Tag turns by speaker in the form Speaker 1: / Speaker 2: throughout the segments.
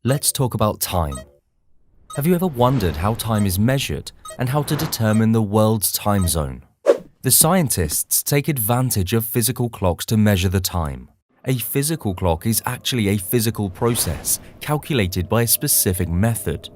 Speaker 1: Let's talk about time. Have you ever wondered how time is measured and how to determine the world's time zone? The scientists take advantage of physical clocks to measure the time. A physical clock is actually a physical process calculated by a specific method.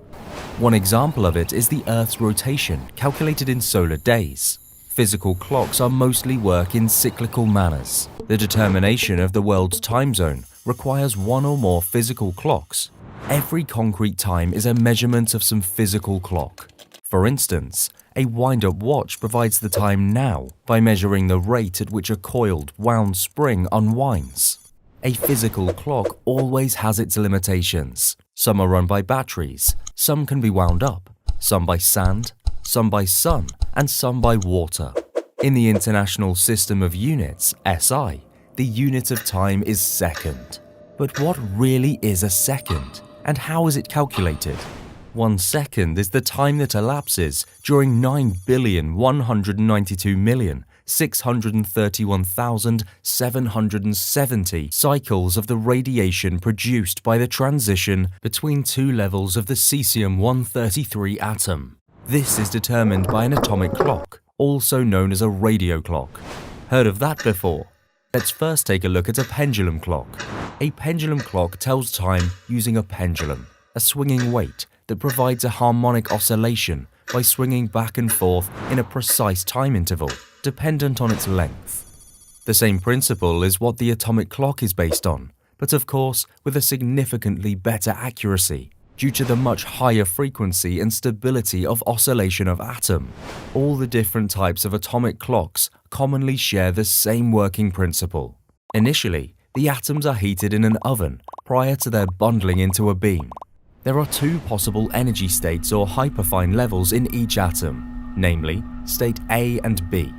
Speaker 1: One example of it is the Earth's rotation, calculated in solar days. Physical clocks are mostly work in cyclical manners. The determination of the world's time zone requires one or more physical clocks. Every concrete time is a measurement of some physical clock. For instance, a wind-up watch provides the time now by measuring the rate at which a coiled, wound spring unwinds. A physical clock always has its limitations. Some are run by batteries, some can be wound up, some by sand, some by sun, and some by water. In the International System of Units, SI, the unit of time is second. But what really is a second, and how is it calculated? 1 second is the time that elapses during 9,192,631,770 cycles of the radiation produced by the transition between two levels of the cesium-133 atom. This is determined by an atomic clock, also known as a radio clock. Heard of that before? Let's first take a look at a pendulum clock. A pendulum clock tells time using a pendulum, a swinging weight that provides a harmonic oscillation by swinging back and forth in a precise time interval, dependent on its length. The same principle is what the atomic clock is based on, but of course with a significantly better accuracy, due to the much higher frequency and stability of oscillation of atom. All the different types of atomic clocks commonly share the same working principle. Initially, the atoms are heated in an oven prior to their bundling into a beam. There are two possible energy states or hyperfine levels in each atom, namely state A and B.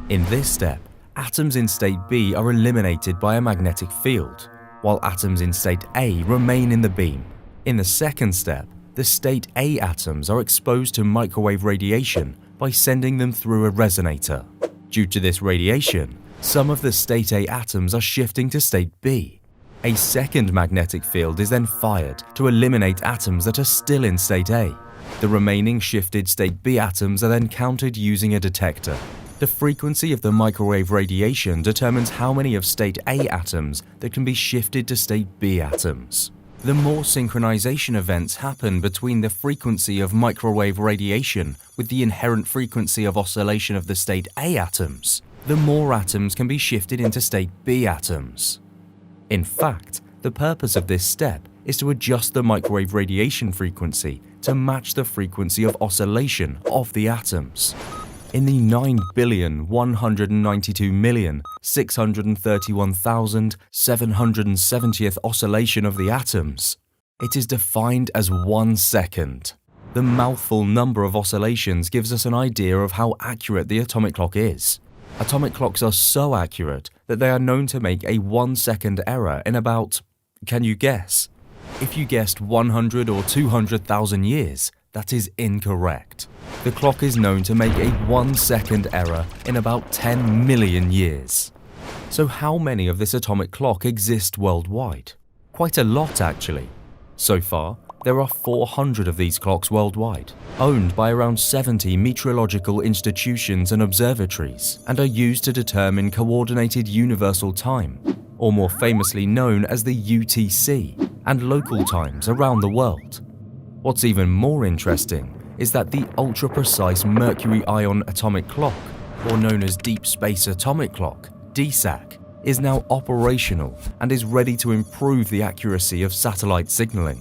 Speaker 1: In this step, atoms in state B are eliminated by a magnetic field, while atoms in state A remain in the beam. In the second step, the state A atoms are exposed to microwave radiation by sending them through a resonator. Due to this radiation, some of the state A atoms are shifting to state B. A second magnetic field is then fired to eliminate atoms that are still in state A. The remaining shifted state B atoms are then counted using a detector. The frequency of the microwave radiation determines how many of state A atoms that can be shifted to state B atoms. The more synchronization events happen between the frequency of microwave radiation with the inherent frequency of oscillation of the state A atoms, the more atoms can be shifted into state B atoms. In fact, the purpose of this step is to adjust the microwave radiation frequency to match the frequency of oscillation of the atoms. In the 9,192,631,770th oscillation of the atoms, it is defined as 1 second. The mouthful number of oscillations gives us an idea of how accurate the atomic clock is. Atomic clocks are so accurate that they are known to make a 1 second error in about, can you guess? If you guessed 100 or 200,000 years, that is incorrect. The clock is known to make a 1 second error in about 10 million years. So how many of this atomic clock exist worldwide? Quite a lot actually. So far, there are 400 of these clocks worldwide, owned by around 70 meteorological institutions and observatories, and are used to determine Coordinated Universal Time, or more famously known as the UTC, and local times around the world. What's even more interesting is that the ultra-precise mercury ion atomic clock, or known as Deep Space Atomic Clock, DSAC, is now operational and is ready to improve the accuracy of satellite signaling.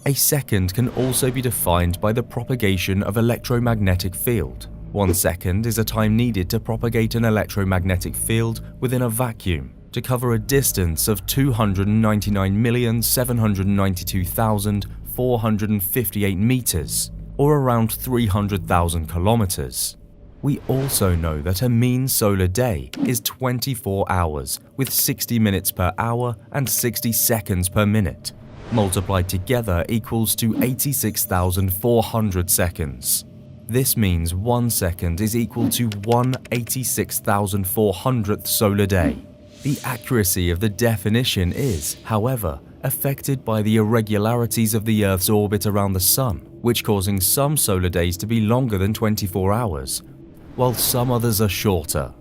Speaker 1: A second can also be defined by the propagation of electromagnetic field. 1 second is a time needed to propagate an electromagnetic field within a vacuum to cover a distance of 299,792,458 meters, or around 300,000 kilometers. We also know that a mean solar day is 24 hours with 60 minutes per hour and 60 seconds per minute. Multiplied together equals to 86,400 seconds. This means 1 second is equal to 1/86,400th solar day. The accuracy of the definition is, however, affected by the irregularities of the Earth's orbit around the Sun, which causing some solar days to be longer than 24 hours, while some others are shorter.